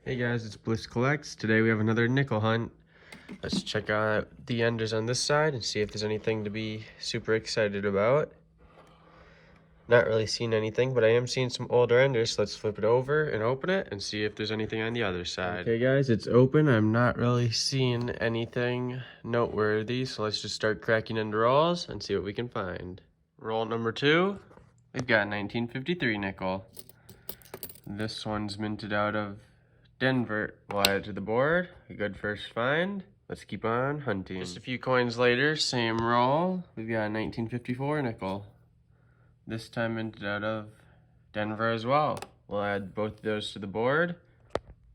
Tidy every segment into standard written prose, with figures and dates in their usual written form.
Hey guys, it's Bliss Collects. Today we have another nickel hunt. Let's check out the enders on this side and see if there's anything to be super excited about. Not really seeing anything, but I am seeing some older enders. So let's flip it over and open it and see if there's anything on the other side. Okay guys, it's open. I'm not really seeing anything noteworthy, so let's just start cracking into rolls and see what we can find. Roll number 2, we've got 1953 nickel. This one's minted out of Denver. We'll add it to the board. A good first find. Let's keep on hunting. Just a few coins later, same roll. We've got a 1954 nickel. This time minted out of Denver as well. We'll add both of those to the board.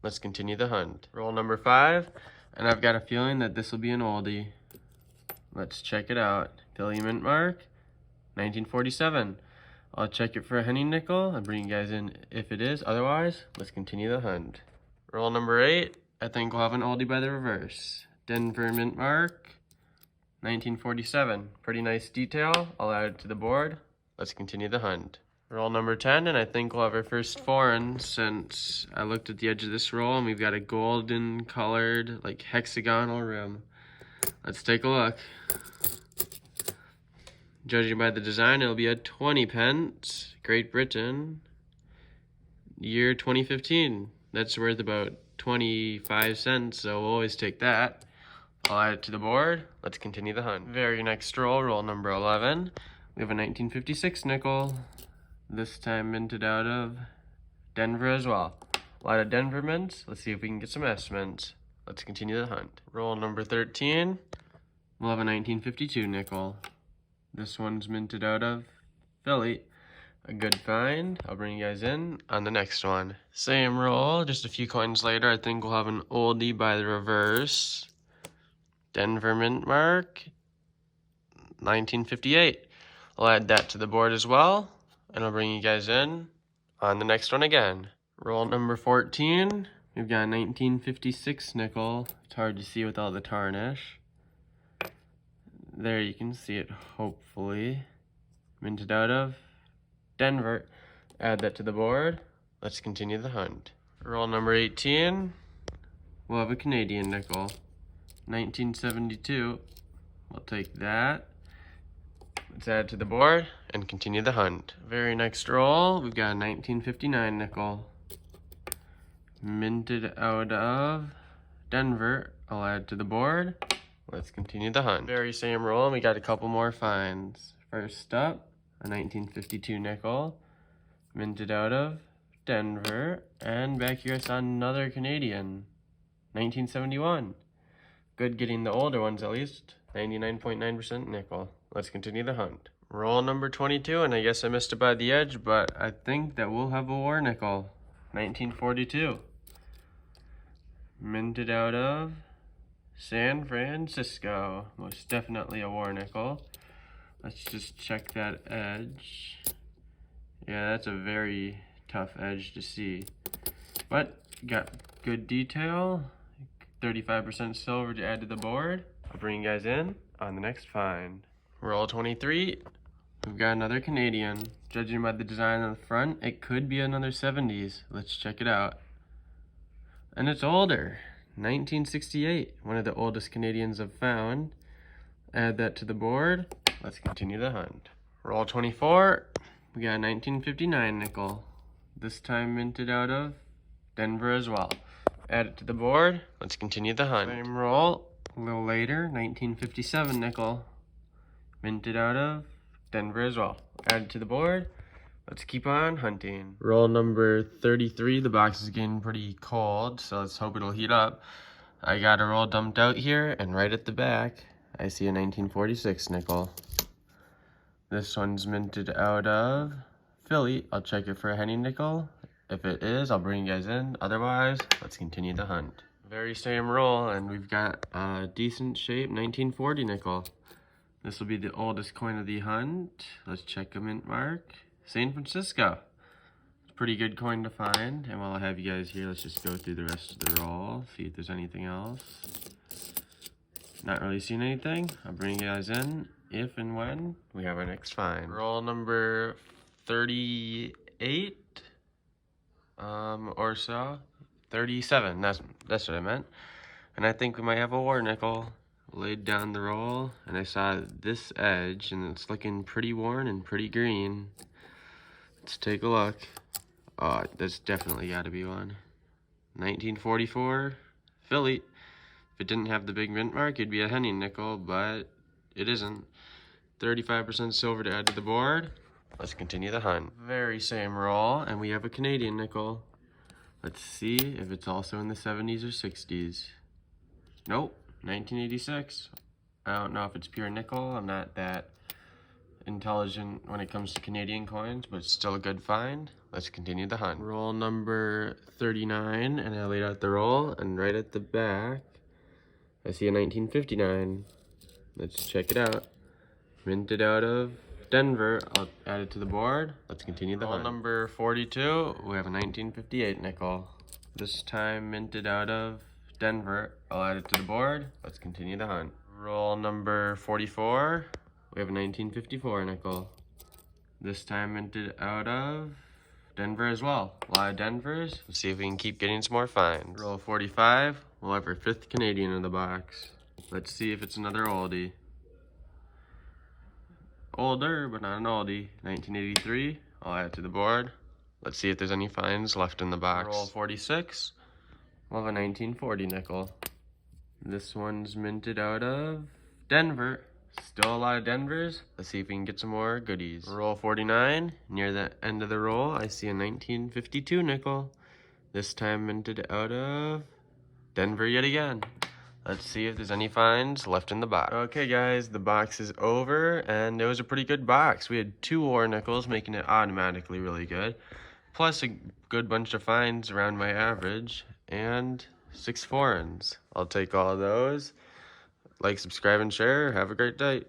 Let's continue the hunt. Roll number 5, and I've got a feeling that this will be an oldie. Let's check it out. Philly mint mark, 1947. I'll check it for a Henning nickel and bring you guys in if it is. Otherwise, let's continue the hunt. Roll number 8, I think we'll have an oldie by the reverse. Denver mint mark, 1947. Pretty nice detail. I'll add it to the board. Let's continue the hunt. Roll number 10, and I think we'll have our first foreign since I looked at the edge of this roll and we've got a golden colored, like hexagonal rim. Let's take a look. Judging by the design, it'll be a 20 pence, Great Britain, year 2015. That's worth about 25 cents, so we'll always take that. I'll add it to the board. Let's continue the hunt. Very next roll, roll number 11. We have a 1956 nickel, this time minted out of Denver as well. A lot of Denver mints. Let's see if we can get some S mints. Let's continue the hunt. Roll number 13. We'll have a 1952 nickel. This one's minted out of Philly. A good find. I'll bring you guys in on the next one. Same roll, just a few coins later. I think we'll have an oldie by the reverse. Denver mint mark, 1958. I'll add that to the board as well, and I'll bring you guys in on the next one again. Roll number 14. We've got a 1956 nickel. It's hard to see with all the tarnish. There you can see it, hopefully. Minted out of Denver. Add that to the board. Let's continue the hunt. Roll number 18. We'll have a Canadian nickel. 1972. We'll take that. Let's add it to the board and continue the hunt. Very next roll, we've got a 1959 nickel. Minted out of Denver. I'll add to the board. Let's continue the hunt. Very same roll, and we got a couple more finds. First up, a 1952 nickel, minted out of Denver, and back here I saw another Canadian, 1971. Good getting the older ones at least, 99.9% nickel. Let's continue the hunt. Roll number 22, and I guess I missed it by the edge, but I think that we'll have a war nickel, 1942. Minted out of San Francisco. Most definitely a war nickel. Let's just check that edge. Yeah, that's a very tough edge to see. But got good detail. 35% silver to add to the board. I'll bring you guys in on the next find. Roll 23. We've got another Canadian. Judging by the design on the front, it could be another 70s. Let's check it out. And it's older. 1968, one of the oldest Canadians I've found. Add that to the board. Let's continue the hunt. Roll 24. We got a 1959 nickel. This time minted out of Denver as well. Add it to the board. Let's continue the hunt. Same roll. A little later, 1957 nickel. Minted out of Denver as well. Add it to the board. Let's keep on hunting. Roll number 33. The box is getting pretty cold, so let's hope it'll heat up. I got a roll dumped out here, and right at the back, I see a 1946 nickel. This one's minted out of Philly. I'll check it for a Henning nickel. If it is, I'll bring you guys in. Otherwise, let's continue the hunt. Very same roll, and we've got a decent shape 1940 nickel. This will be the oldest coin of the hunt. Let's check a mint mark. San Francisco. It's a pretty good coin to find. And while I have you guys here, let's just go through the rest of the roll, see if there's anything else. Not really seeing anything. I'll bring you guys in if and when we have our next find. Roll number 38 or so. 37. That's what I meant. And I think we might have a war nickel. Laid down the roll, and I saw this edge, and it's looking pretty worn and pretty green. Let's take a look. Oh, that's definitely got to be one. 1944 Philly. If it didn't have the big mint mark, it'd be a Henning nickel, but it isn't. 35% silver to add to the board. Let's continue the hunt. Very same roll, and we have a Canadian nickel. Let's see if it's also in the 70s or 60s. Nope, 1986. I don't know if it's pure nickel. I'm not that intelligent when it comes to Canadian coins, but it's still a good find. Let's continue the hunt. Roll number 39, and I laid out the roll, and right at the back, I see a 1959. Let's check it out. Minted out of Denver. I'll add it to the board. Let's continue the hunt. Roll number 42, we have a 1958 nickel. This time minted out of Denver. I'll add it to the board. Let's continue the hunt. Roll number 44, we have a 1954 nickel. This time minted out of Denver as well. A lot of Denvers. Let's see if we can keep getting some more finds. Roll 45, we'll have our 5th Canadian in the box. Let's see if it's another oldie. Older, but not an oldie. 1983. I'll add it to the board. Let's see if there's any finds left in the box. Roll 46. We'll have a 1940 nickel. This one's minted out of Denver. Still a lot of Denvers. Let's see if we can get some more goodies. Roll 49. Near the end of the roll, I see a 1952 nickel. This time minted out of Denver yet again. Let's see if there's any finds left in the box. Okay guys, the box is over, and it was a pretty good box. We had 2 war nickels, making it automatically really good. Plus a good bunch of finds around my average, and 6 foreigns. I'll take all of those. Like, subscribe, and share. Have a great day.